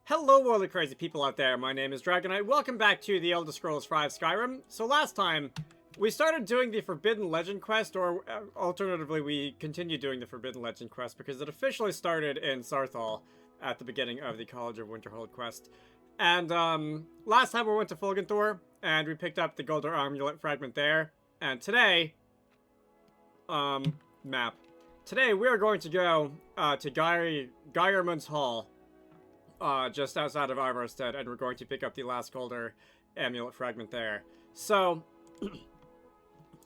Hello, world of crazy people out there. My name is Dragonite. Welcome back to the Elder Scrolls V Skyrim. So last time, we started doing the Forbidden Legend quest, or alternatively, we continued doing the Forbidden Legend quest because it officially started in Sarthal at the beginning of the College of Winterhold quest. And last time we went to Fulgenthor, and we picked up the Gauldur amulet fragment there. And today, map. Today we are going to go to Geirmund's Hall. Just outside of Ivarstead, and we're going to pick up the last Gauldur amulet fragment there. So,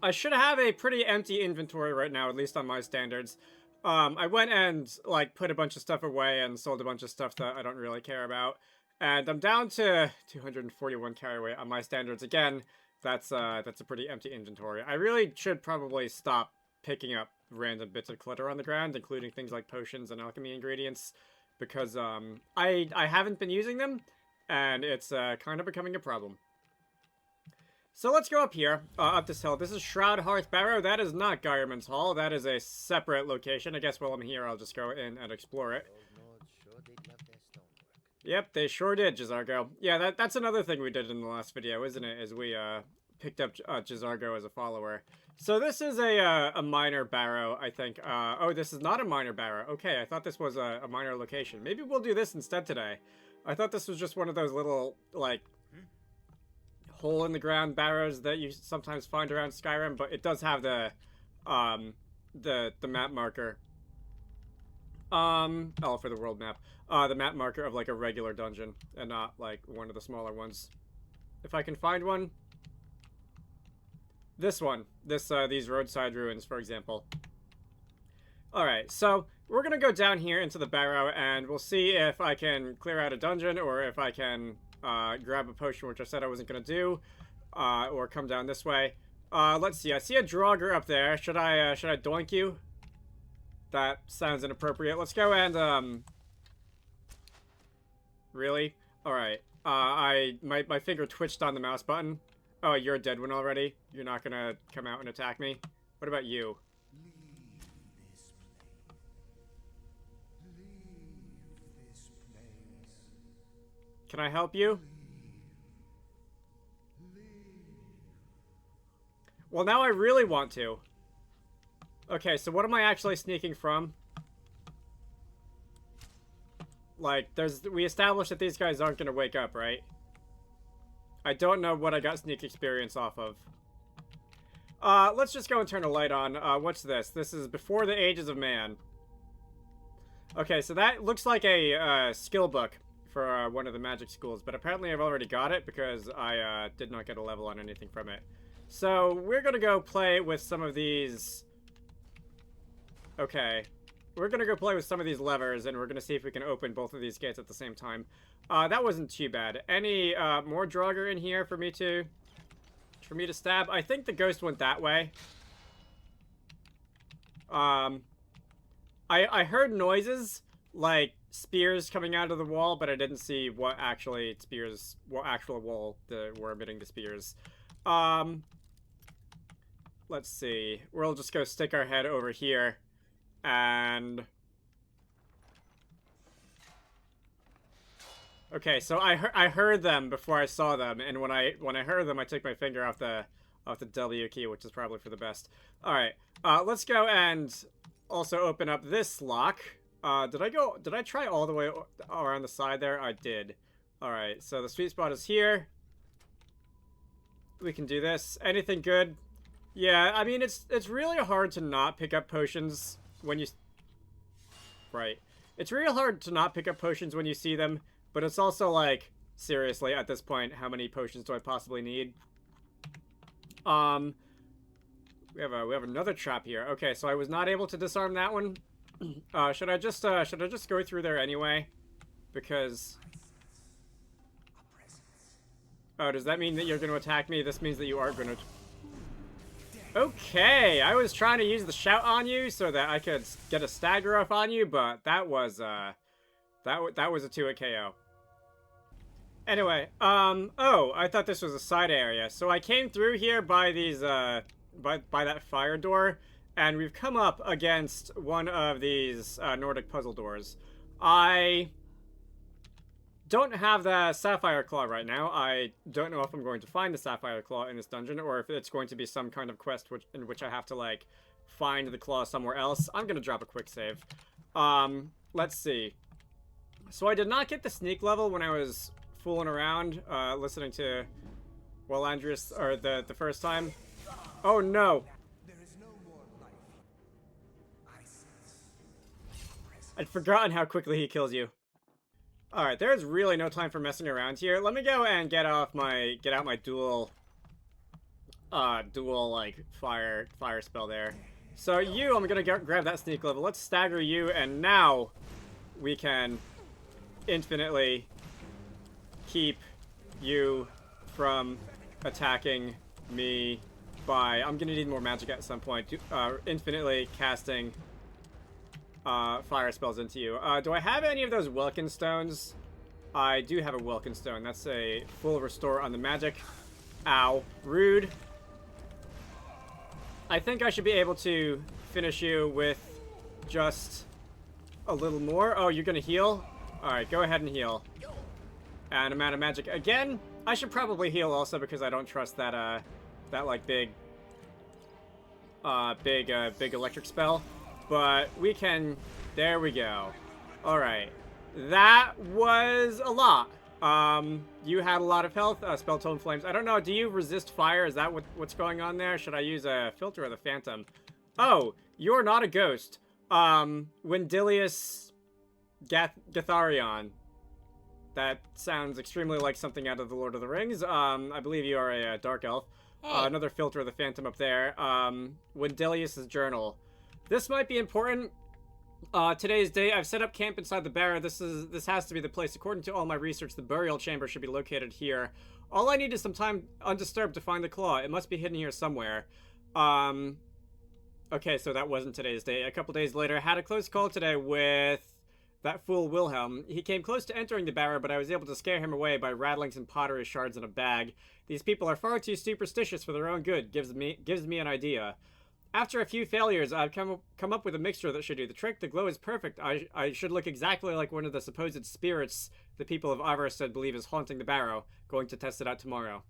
I should have a pretty empty inventory right now, at least on my standards. I went and, like, put a bunch of stuff away and sold a bunch of stuff that I don't really care about. And I'm down to 241 carry weight on my standards. Again, that's a pretty empty inventory. I really should probably stop picking up random bits of clutter on the ground, including things like potions and alchemy ingredients, because I haven't been using them, and it's kind of becoming a problem. So let's go up here, up this hill. This is Shroud Hearth Barrow. That is not Geirmund's Hall. That is a separate location. I guess while I'm here, I'll just go in and explore it. Yep, they sure did, Jizargo. Yeah, that's another thing we did in the last video, isn't it? Is we picked up Jizargo as a follower. So this is a minor barrow, I think. Oh, this is not a minor barrow. Okay, I thought this was a minor location. Maybe we'll do this instead today. I thought this was just one of those little, like, hole-in-the-ground barrows that you sometimes find around Skyrim, but it does have the map marker. Oh, for the world map. The map marker of, like, a regular dungeon, and not, like, one of the smaller ones. If I can find one. This one. These roadside ruins, for example. Alright, so we're gonna go down here into the barrow, and we'll see if I can clear out a dungeon, or if I can grab a potion, which I said I wasn't gonna do, or come down this way. Let's see. I see a Draugr up there. Should I doink you? That sounds inappropriate. Let's go and, Really? Alright. My finger twitched on the mouse button. Oh, you're a dead one already? You're not gonna come out and attack me? What about you? Leave this place. Can I help you? Well, now I really want to. Okay, so what am I actually sneaking from? Like, we established that these guys aren't gonna wake up, right? I don't know what I got sneak experience off of. Let's just go and turn a light on. What's this? This is Before the Ages of Man. Okay, so that looks like a skill book for one of the magic schools, but apparently I've already got it because I did not get a level on anything from it. So we're gonna go play with some of these. Okay. We're gonna go play with some of these levers, and we're gonna see if we can open both of these gates at the same time. That wasn't too bad. Any more Draugr in here for me to stab? I think the ghost went that way. I heard noises like spears coming out of the wall, but I didn't see what actual wall were emitting the spears. Let's see. We'll just go stick our head over here. And okay, so I heard them before I saw them, and when I heard them, I took my finger off the W key, which is probably for the best. All right, let's go and also open up this lock. Did I try all the way around the side there? I did. All right, so the sweet spot is here. We can do this. Anything good? Yeah, I mean it's really hard to not pick up potions when you... Right. It's real hard to not pick up potions when you see them, but it's also like, seriously, at this point, how many potions do I possibly need? We have another trap here. Okay, so I was not able to disarm that one. Should I just go through there anyway? Because... Oh, does that mean that you're going to attack me? This means that you are going to... Okay, I was trying to use the shout on you so that I could get a stagger off on you, but that was that was a 2-hit KO. Anyway, oh, I thought this was a side area. So I came through here by these by that fire door, and we've come up against one of these Nordic puzzle doors. I don't have the Sapphire Claw right now. I don't know if I'm going to find the Sapphire Claw in this dungeon, or if it's going to be some kind of quest in which I have to, like, find the claw somewhere else. I'm gonna drop a quick save. Let's see. So I did not get the sneak level when I was fooling around, listening to Andreas, or the first time. Oh no! I'd forgotten how quickly he kills you. Alright, there's really no time for messing around here. Let me go and get out my dual like fire spell there. So you, I'm gonna grab that sneak level. Let's stagger you, and now we can infinitely keep you from attacking me by, I'm gonna need more magic at some point, infinitely casting fire spells into you. Do I have any of those Welkin stones? I do have a Welkin stone. That's a full restore on the magic. Ow. Rude. I think I should be able to finish you with just a little more. Oh, you're gonna heal? Alright, go ahead and heal. And I'm out of magic again. I should probably heal also because I don't trust that, like, big electric spell. But we can... There we go. Alright. That was a lot. You had a lot of health. Spell Tone Flames. I don't know. Do you resist fire? Is that what's going on there? Should I use a filter or the Phantom? Oh, you're not a ghost. Wendilius Gatharion. That sounds extremely like something out of the Lord of the Rings. I believe you are a Dark Elf. Hey. Another filter of the Phantom up there. Wendilius' journal. This might be important. Today's date. I've set up camp inside the barrow. This has to be the place. According to all my research, the burial chamber should be located here. All I need is some time undisturbed to find the claw. It must be hidden here somewhere. Okay, so that wasn't today's date. A couple days later, I had a close call today with that fool Wilhelm. He came close to entering the barrow, but I was able to scare him away by rattling some pottery shards in a bag. These people are far too superstitious for their own good. Gives me an idea. After a few failures, I've come up with a mixture that should do the trick. The glow is perfect. I should look exactly like one of the supposed spirits the people of Ivarstead believe is haunting the barrow. Going to test it out tomorrow.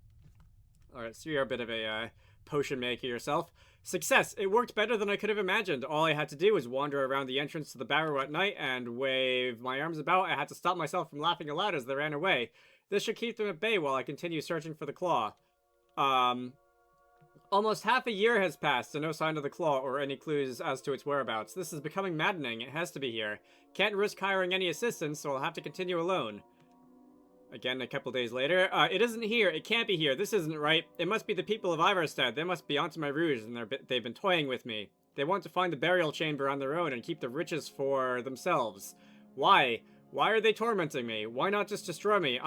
Alright, so you're a bit of a potion maker yourself. Success! It worked better than I could have imagined. All I had to do was wander around the entrance to the barrow at night and wave my arms about. I had to stop myself from laughing aloud as they ran away. This should keep them at bay while I continue searching for the claw. Almost half a year has passed, and no sign of the claw or any clues as to its whereabouts. This is becoming maddening. It has to be here. Can't risk hiring any assistance, so I'll have to continue alone. Again, a couple days later. It isn't here. It can't be here. This isn't right. It must be the people of Ivarstead. They must be onto my ruse, and they've been toying with me. They want to find the burial chamber on their own and keep the riches for themselves. Why? Why are they tormenting me? Why not just destroy me?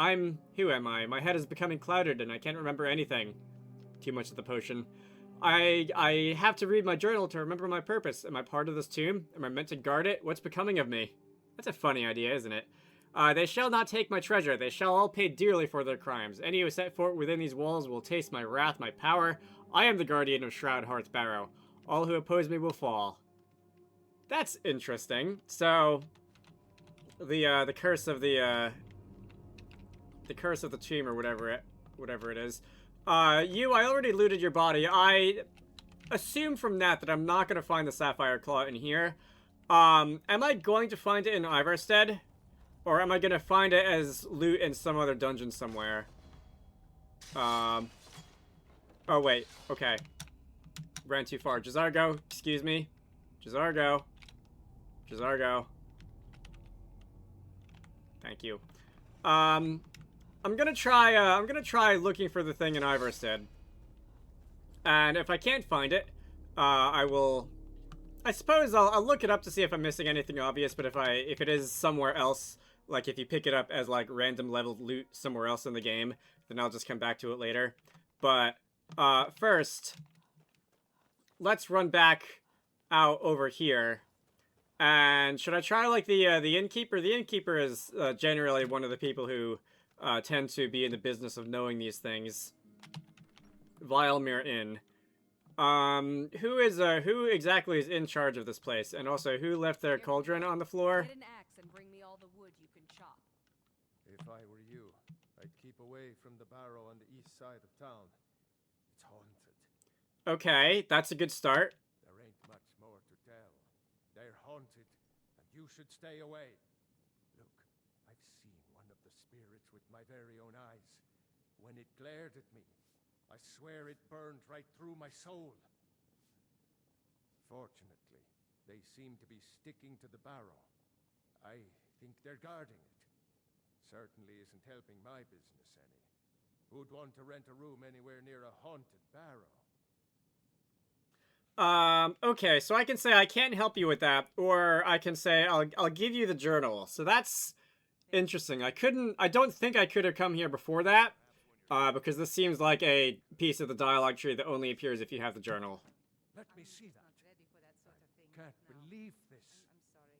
Who am I? My head is becoming clouded, and I can't remember anything. Too much of the potion. I have to read my journal to remember my purpose. Am I part of this tomb? Am I meant to guard it? What's becoming of me? That's a funny idea, isn't it? They shall not take my treasure. They shall all pay dearly for their crimes. Any who set foot within these walls will taste my wrath, my power. I am the guardian of Shroud Hearth Barrow. All who oppose me will fall. That's interesting. So, the curse of the tomb or whatever it is. I already looted your body. I assume from that I'm not going to find the Sapphire Claw in here. Am I going to find it in Ivarstead? Or am I going to find it as loot in some other dungeon somewhere? Oh, wait. Okay. Ran too far. Jazargo, excuse me. Jazargo. Jazargo. Thank you. I'm gonna try looking for the thing in Ivarstead. And if I can't find it, I suppose I'll look it up to see if I'm missing anything obvious, but if it is somewhere else, like if you pick it up as like random leveled loot somewhere else in the game, then I'll just come back to it later. But first, let's run back out over here. And should I try like the innkeeper? The innkeeper is generally one of the people who tend to be in the business of knowing these things. Vilemere Inn. Who exactly is in charge of this place? And also, who left their cauldron on the floor? Get an axe and bring me all the wood you can chop. If I were you, I'd keep away from the barrow on the east side of town. It's haunted. Okay, that's a good start. There ain't much more to tell. They're haunted, and you should stay away. Look, I've seen one of the spirits with my very own eyes. When it glared at me, I swear it burned right through my soul. Fortunately, they seem to be sticking to the barrow. I think they're guarding it. Certainly isn't helping my business any. Who'd want to rent a room anywhere near a haunted barrow? Okay, so I can say I can't help you with that, or I can say I'll give you the journal. So that's interesting. I don't think I could have come here before that, because this seems like a piece of the dialogue tree that only appears if you have the journal. Let me see that. I can't believe this.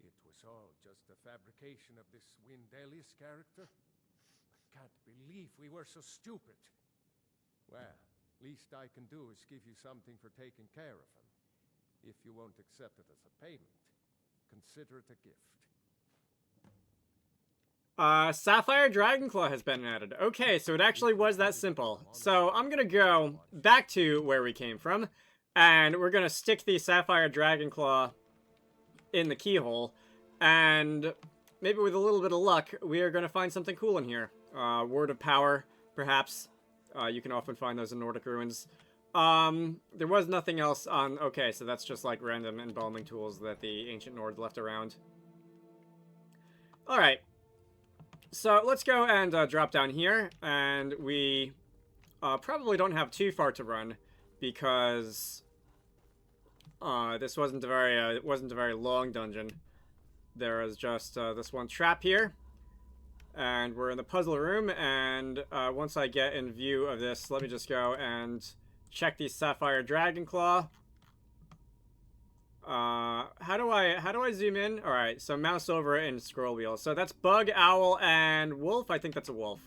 It was all just a fabrication of this Windelius character. I can't believe we were so stupid. Well, least I can do is give you something for taking care of him. If you won't accept it as a payment, consider it a gift. Sapphire Dragonclaw has been added. Okay, so it actually was that simple. So I'm gonna go back to where we came from, and we're gonna stick the Sapphire Dragonclaw in the keyhole, and maybe with a little bit of luck, we are gonna find something cool in here. Word of Power, perhaps. You can often find those in Nordic ruins. There was nothing else on... Okay, so that's just like random embalming tools that the ancient Nords left around. Alright. So let's go and drop down here, and we probably don't have too far to run, because this wasn't a very long dungeon. There is just this one trap here. And we're in the puzzle room, and once I get in view of this, let me just go and check the Sapphire Dragonclaw. How do I zoom in? All right, so mouse over it and scroll wheel. So that's bug, owl, and wolf. I think that's a wolf.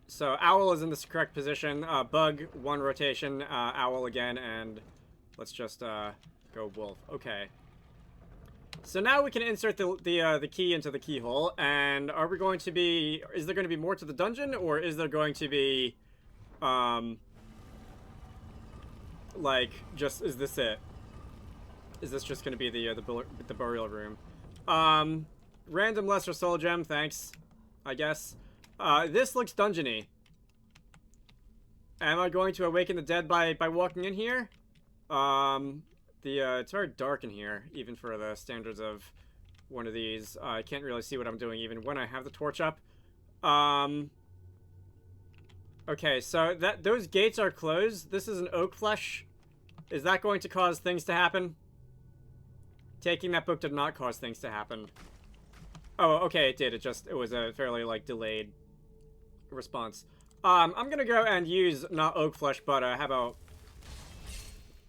So owl is in this correct position. Bug, one rotation. Owl again, and let's just go wolf. Okay. So now we can insert the key into the keyhole, and are we going to be... Is there going to be more to the dungeon, or is there going to be... like, just... Is this it? Is this just going to be the burial room? Random lesser soul gem, thanks. I guess. This looks dungeony. Am I going to awaken the dead by walking in here? It's very dark in here, even for the standards of one of these. I can't really see what I'm doing even when I have the torch up. Okay, so those gates are closed. This is an oak flesh. Is that going to cause things to happen? Taking that book did not cause things to happen. Oh, okay, it did. It was a fairly, like, delayed response. I'm gonna go and use, not oak flesh, but, how about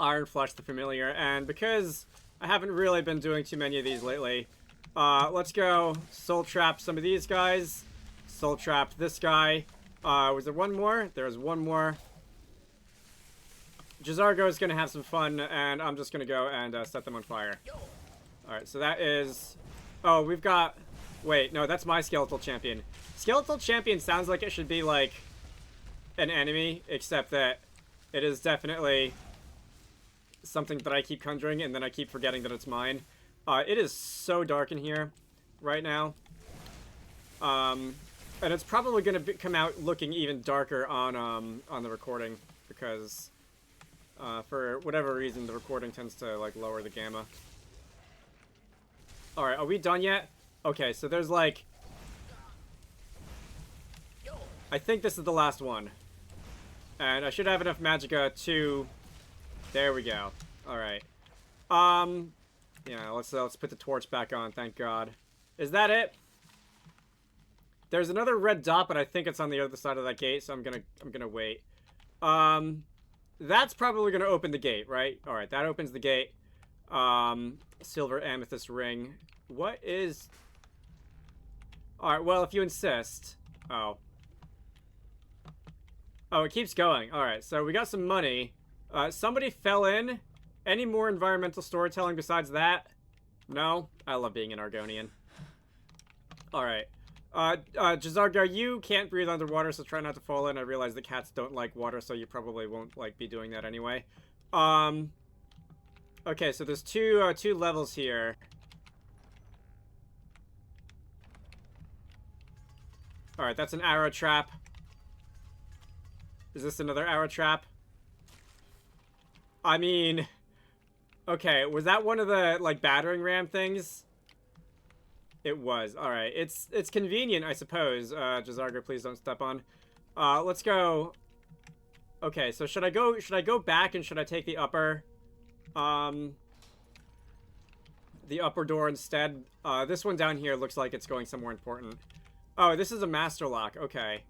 Iron Flesh the Familiar, and because I haven't really been doing too many of these lately, let's go Soul Trap some of these guys, Soul Trap this guy. Was there one more? There's one more. Jazargo is gonna have some fun, and I'm just gonna go and set them on fire. Alright, so that is... Oh, we've got... Wait, no, that's my Skeletal Champion. Skeletal Champion sounds like it should be, like, an enemy, except that it is definitely something that I keep conjuring, and then I keep forgetting that it's mine. It is so dark in here right now. And it's probably going to come out looking even darker on the recording, because for whatever reason, the recording tends to, like, lower the gamma. Alright, are we done yet? Okay, so there's, like... I think this is the last one. And I should have enough magicka to... There we go. Alright. Yeah, let's put the torch back on, thank God. Is that it? There's another red dot, but I think it's on the other side of that gate, so I'm gonna wait. That's probably gonna open the gate, right? Alright, that opens the gate. Silver amethyst ring. What is... Alright, well, if you insist. Oh. Oh, it keeps going. Alright, so we got some money. Somebody fell in. Any more environmental storytelling besides that? No? I love being an Argonian. Alright. Jazargar, you can't breathe underwater, so try not to fall in. I realize the cats don't like water, so you probably won't, like, be doing that anyway. Okay, so there's two levels here. Alright, that's an arrow trap. Is this another arrow trap? I mean... Okay, was that one of the, like, battering ram things? It was. Alright, it's convenient, I suppose. Jazargar, please don't step on. Let's go... Okay, so should I go back and should I take the upper... the upper door instead? This one down here looks like it's going somewhere important. Oh, this is a master lock. Okay.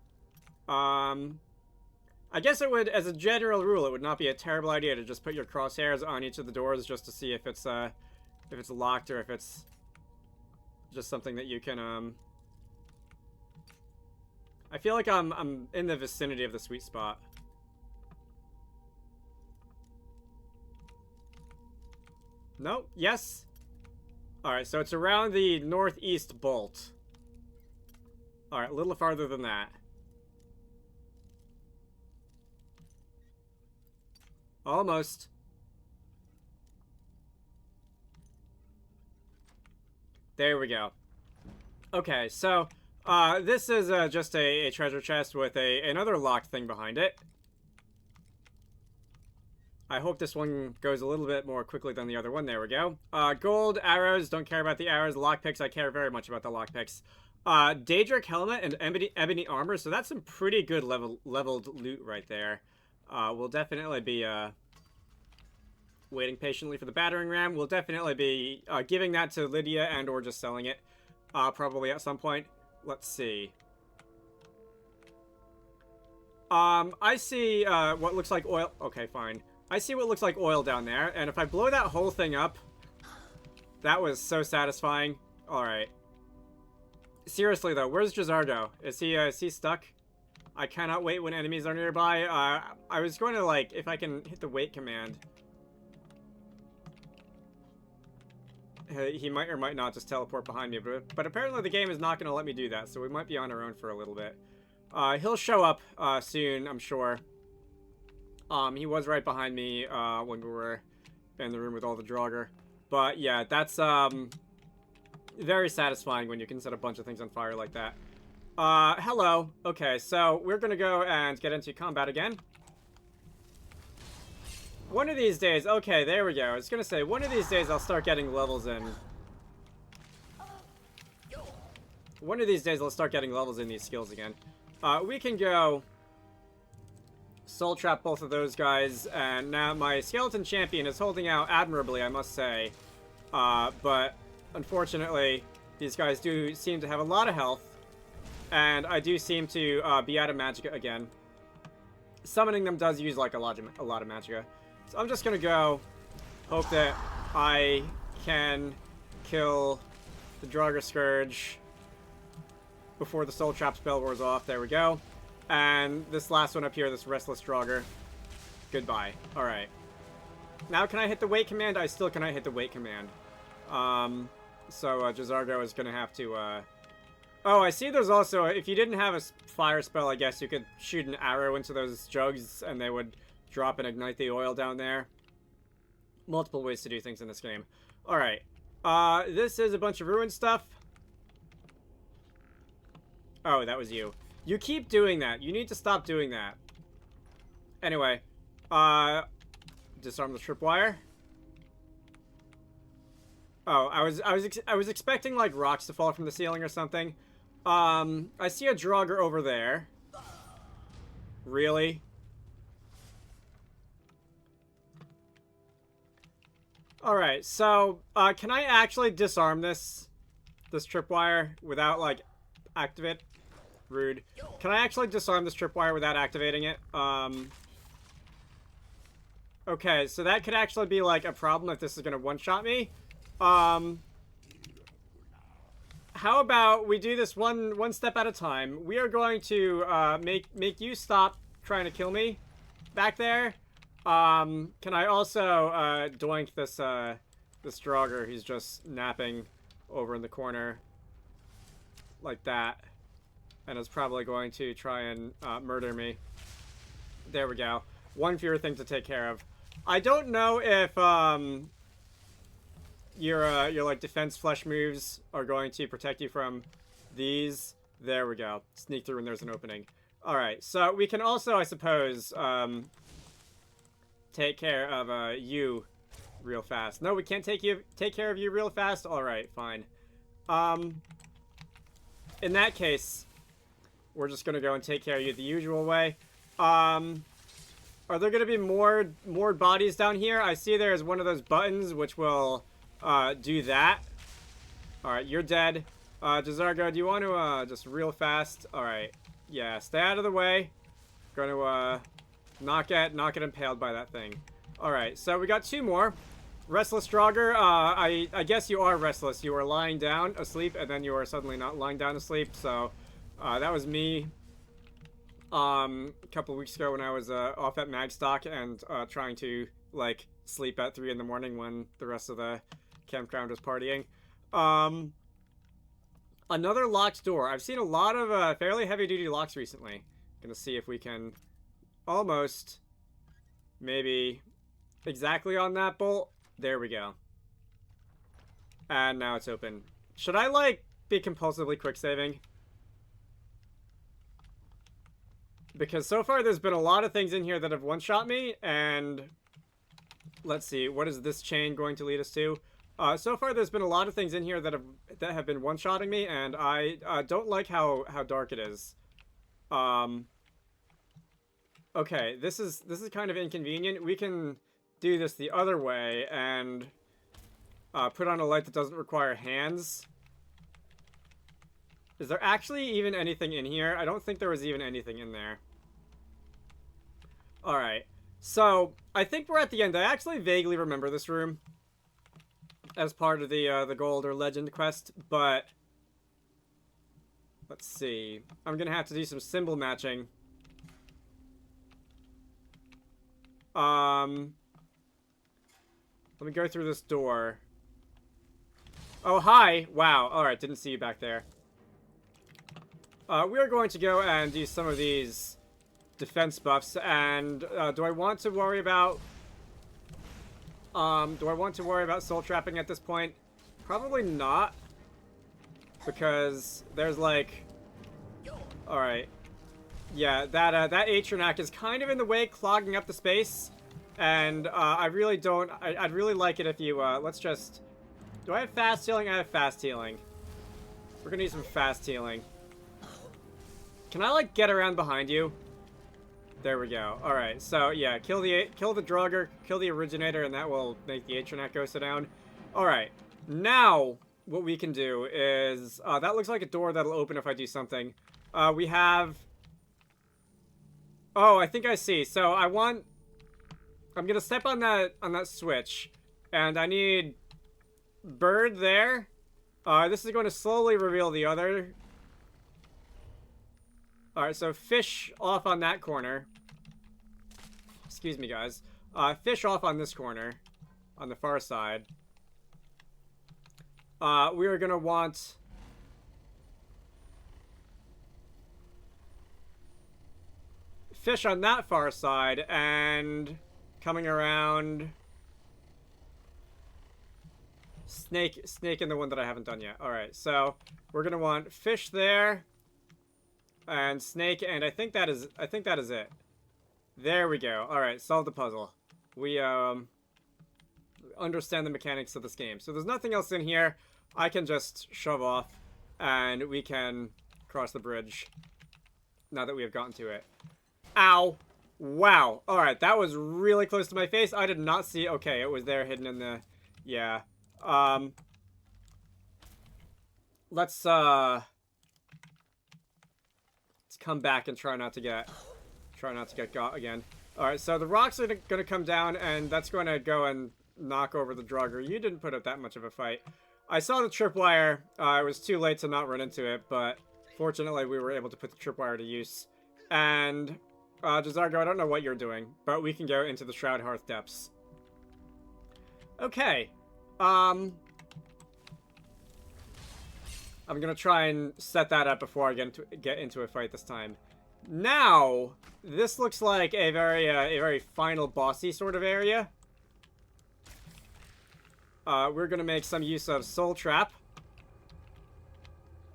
I guess it would, as a general rule, it would not be a terrible idea to just put your crosshairs on each of the doors just to see if it's locked or if it's just something that you can, I feel like I'm in the vicinity of the sweet spot. No? Yes? Alright, so it's around the northeast bolt. Alright, a little farther than that. Almost. There we go. Okay, so, this is just a treasure chest with another locked thing behind it. I hope this one goes a little bit more quickly than the other one. There we go. Gold, arrows, don't care about the arrows. Lockpicks, I care very much about the lockpicks. Daedric helmet and ebony armor, so that's some pretty good leveled loot right there. We'll definitely be, waiting patiently for the battering ram. We'll definitely be, giving that to Lydia and or just selling it, probably at some point. Let's see. I see, what looks like oil. Okay, fine. I see what looks like oil down there, and if I blow that whole thing up, that was so satisfying. Alright. Seriously, though, where's Jazardo? Is he stuck? I cannot wait when enemies are nearby. I was going to, like, if I can hit the wait command. He might or might not just teleport behind me, but apparently the game is not going to let me do that, so we might be on our own for a little bit. He'll show up soon, I'm sure. He was right behind me when we were in the room with all the Draugr. But yeah, that's very satisfying when you can set a bunch of things on fire like that. Hello. Okay, so we're gonna go and get into combat again. One of these days, okay, there we go. I was gonna say, one of these days I'll start getting levels in. One of these days I'll start getting levels in these skills again. We can go soul trap both of those guys, and now my skeleton champion is holding out admirably, I must say. But unfortunately, these guys do seem to have a lot of health, and I do seem to be out of magicka again. Summoning them does use like a lot of magicka. So I'm just gonna go hope that I can kill the Draugr Scourge before the soul trap spell wears off. There we go. And this last one up here, this Restless Draugr. Goodbye. Alright. Now can I hit the wait command? I still cannot hit the wait command. So Jazardo is going to have to... Oh, I see there's also... If you didn't have a fire spell, I guess you could shoot an arrow into those jugs and they would drop and ignite the oil down there. Multiple ways to do things in this game. Alright. This is a bunch of ruined stuff. Oh, that was you. You keep doing that. You need to stop doing that. Anyway, disarm the tripwire. Oh, I was expecting like rocks to fall from the ceiling or something. I see a Draugr over there. Really? All right. So, can I actually disarm this tripwire without like activate? Rude. Can I actually disarm this tripwire without activating it? Okay, so that could actually be like a problem if this is gonna one-shot me. How about we do this one step at a time? We are going to make you stop trying to kill me back there. Can I also doink this this Draugr? He's just napping over in the corner. like that. And is probably going to try and murder me. There we go. One fewer thing to take care of. I don't know if your like defense flesh moves are going to protect you from these. There we go. Sneak through when there's an opening. All right, so we can also, I suppose, take care of you real fast. No, we can't take care of you real fast. All right, fine. In that case, we're just gonna go and take care of you the usual way. Are there gonna be more bodies down here? I see there's one of those buttons which will do that. All right, you're dead. Jazargo, do you want to just real fast? All right, yeah, stay out of the way. Gonna not get impaled by that thing. All right, so we got 2 more. Restless Draugr, I guess you are restless. You were lying down asleep, and then you are suddenly not lying down asleep. So that was me a couple weeks ago when I was off at Magstock and trying to like sleep at 3 in the morning when the rest of the campground was partying. Another locked door. I've seen a lot of fairly heavy-duty locks recently. Gonna see if we can almost maybe exactly on that bolt. There we go. And now it's open. Should I, like, be compulsively quick-saving? Because so far there's been a lot of things in here that have one-shot me, and let's see, what is this chain going to lead us to? So far there's been a lot of things in here that have been one-shotting me, and I don't like how dark it is. Okay, this is kind of inconvenient. We can do this the other way and put on a light that doesn't require hands. Is there actually even anything in here? I don't think there was even anything in there. Alright, so I think we're at the end. I actually vaguely remember this room as part of the Gauldur Legend quest, but let's see. I'm gonna have to do some symbol matching. Let me go through this door. Oh, hi! Wow, alright, didn't see you back there. We are going to go and do some of these defense buffs, and do I want to worry about soul trapping at this point? Probably not, because there's like, alright, yeah, that Atronak is kind of in the way, clogging up the space, and I really don't, I'd really like it if you, let's just, do I have fast healing? I have fast healing. We're gonna need some fast healing. Can I, like, get around behind you? There we go. Alright, so, yeah, kill the Draugr, kill the Originator, and that will make the Atronak go sit down. Alright, now, what we can do is, that looks like a door that'll open if I do something. We have... Oh, I think I see. So, I'm gonna step on that switch, and I need bird there. This is going to slowly reveal the other... Alright, so fish off on that corner. Excuse me, guys. Fish off on this corner. On the far side. We are going to want... fish on that far side, and coming around... Snake in the one that I haven't done yet. Alright, so we're going to want fish there. And snake, and I think that is it. There we go. Alright, solve the puzzle. We, understand the mechanics of this game. So there's nothing else in here. I can just shove off, and we can cross the bridge. Now that we have gotten to it. Ow! Wow. Alright, that was really close to my face. I did not see... Okay, it was there hidden in the... Yeah. Let's come back and try not to get got again. Alright, so the rocks are gonna come down, and that's going to go and knock over the Draugr. You didn't put up that much of a fight. I saw the tripwire. It was too late to not run into it, but fortunately we were able to put the tripwire to use. And, Jazargo, I don't know what you're doing, but we can go into the Shroud Hearth depths. Okay. I I'm gonna try and set that up before I get into a fight this time. Now, this looks like a very final bossy sort of area. We're gonna make some use of Soul Trap.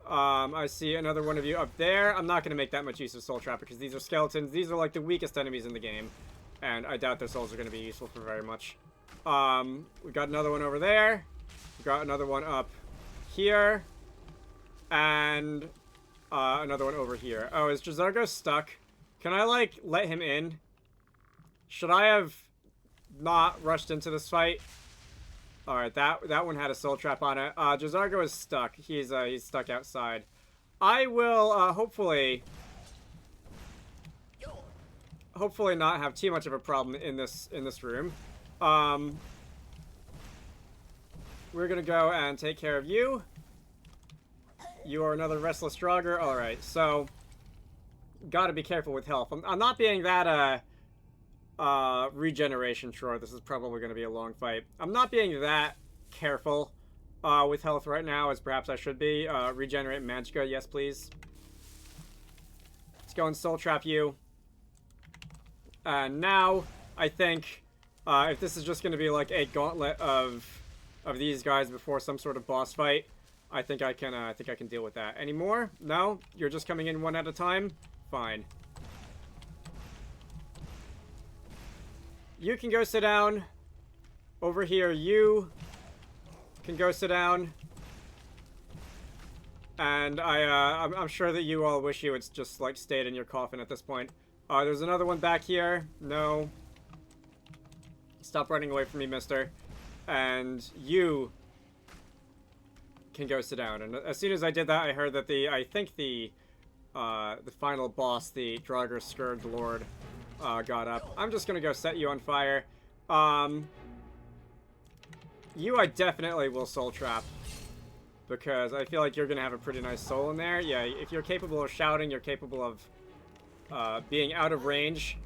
I see another one of you up there. I'm not gonna make that much use of Soul Trap because these are skeletons. These are like the weakest enemies in the game, and I doubt their souls are gonna be useful for very much. We got another one over there. We got another one up here, and another one over here. Oh, is Jazargo stuck? Can I like let him in? Should I have not rushed into this fight? Alright, that one had a soul trap on it. Jazargo is stuck. He's stuck outside. I will, hopefully not have too much of a problem in this room. We're gonna go and take care of you. You are another Restless Draugr. Alright, so gotta be careful with health. I'm not being that, regeneration, sure. This is probably going to be a long fight. I'm not being that careful with health right now as perhaps I should be. Regenerate Magicka, yes please. Let's go and Soul Trap you. And now, I think, if this is just going to be like a gauntlet of these guys before some sort of boss fight, I think I can deal with that. Any more? No? You're just coming in one at a time? Fine. You can go sit down. Over here, you can go sit down. And I'm sure that you all wish you had just, like, stayed in your coffin at this point. There's another one back here. No. Stop running away from me, mister. And you can go sit down. And as soon as I did that, I heard that I think the final boss, the Draugr Scourge Lord, got up. I'm just gonna go set you on fire. You I definitely will soul trap, because I feel like you're gonna have a pretty nice soul in there. Yeah, if you're capable of shouting, you're capable of being out of range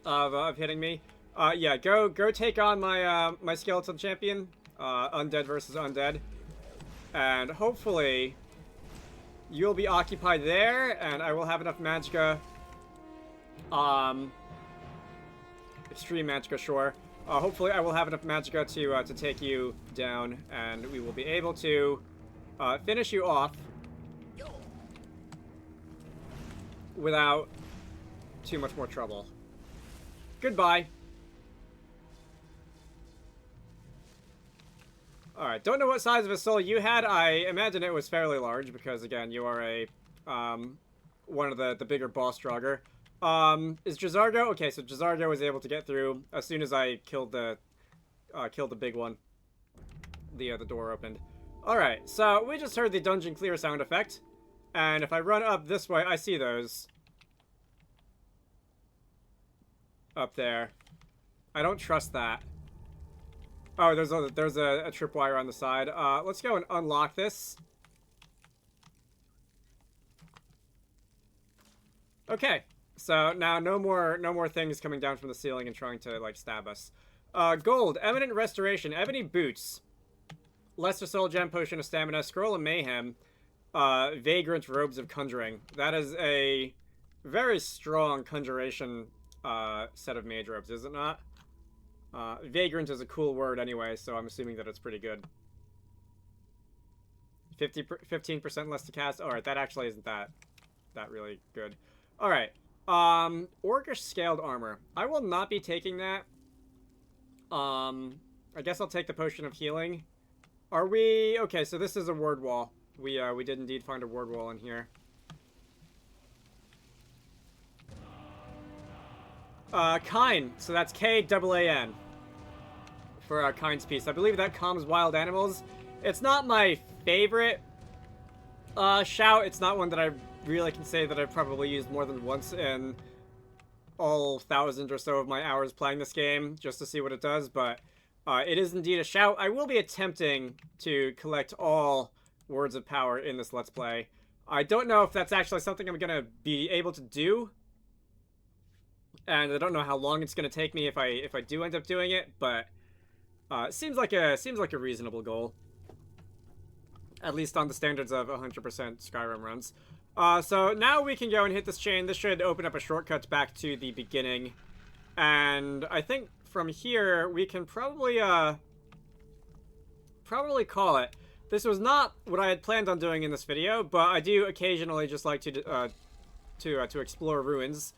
of hitting me. Yeah, go take on my my skeleton champion, undead versus undead, and hopefully you'll be occupied there, and I will have enough magicka. Extreme magicka, sure. Hopefully I will have enough magicka to take you down, and we will be able to finish you off without too much more trouble. Goodbye. Alright, don't know what size of a soul you had. I imagine it was fairly large, because again, you are a one of the bigger boss Draugr. Is Jazargo? Okay, so Jazargo was able to get through as soon as I killed the big one. The door opened. Alright, so we just heard the dungeon clear sound effect. And if I run up this way, I see those. Up there. I don't trust that. Oh, there's a tripwire on the side. Let's go and unlock this. Okay. So now no more things coming down from the ceiling and trying to like stab us. Gold, Eminent Restoration, Ebony Boots, Lesser Soul Gem, Potion of Stamina, Scroll of Mayhem, Vagrant Robes of Conjuring. That is a very strong conjuration set of mage robes, is it not? Vagrant is a cool word anyway, so I'm assuming that it's pretty good. 15% less to cast. Alright, that actually isn't that really good. Alright. Orcish Scaled Armor. I will not be taking that. I guess I'll take the Potion of Healing. Are we... Okay, so this is a word wall. We did indeed find a word wall in here. Kine. So that's K-A-A-N. For Kine's Piece. I believe that calms wild animals. It's not my favorite shout. It's not one that I really can say that I've probably used more than once in all 1,000 or so of my hours playing this game, just to see what it does, but it is indeed a shout. I will be attempting to collect all words of power in this Let's Play. I don't know if that's actually something I'm gonna be able to do, and I don't know how long it's gonna take me if I do end up doing it, but it seems like a reasonable goal. At least on the standards of 100% Skyrim runs. So now we can go and hit this chain. This should open up a shortcut back to the beginning. And I think from here, we can probably call it. This was not what I had planned on doing in this video, but I do occasionally just like to explore ruins.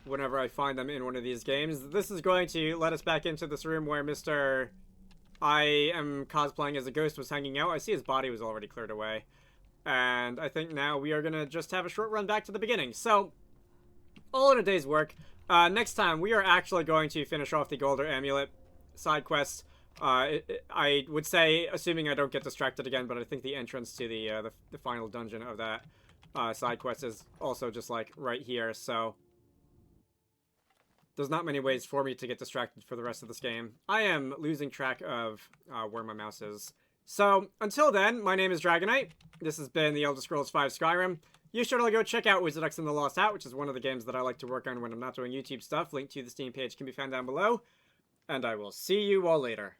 Whenever I find them in one of these games. This is going to let us back into this room where Mr. I am cosplaying as a ghost was hanging out. I see his body was already cleared away. And I think now we are going to just have a short run back to the beginning. So, all in a day's work. Next time, we are actually going to finish off the Gauldur Amulet side quest. I would say, assuming I don't get distracted again, but I think the entrance to the final dungeon of that side quest is also just like right here, so there's not many ways for me to get distracted for the rest of this game. I am losing track of where my mouse is. So, until then, my name is Dragonite. This has been the Elder Scrolls V Skyrim. You should all go check out Wizarducks and the Lost Hat, which is one of the games that I like to work on when I'm not doing YouTube stuff. Link to the Steam page can be found down below. And I will see you all later.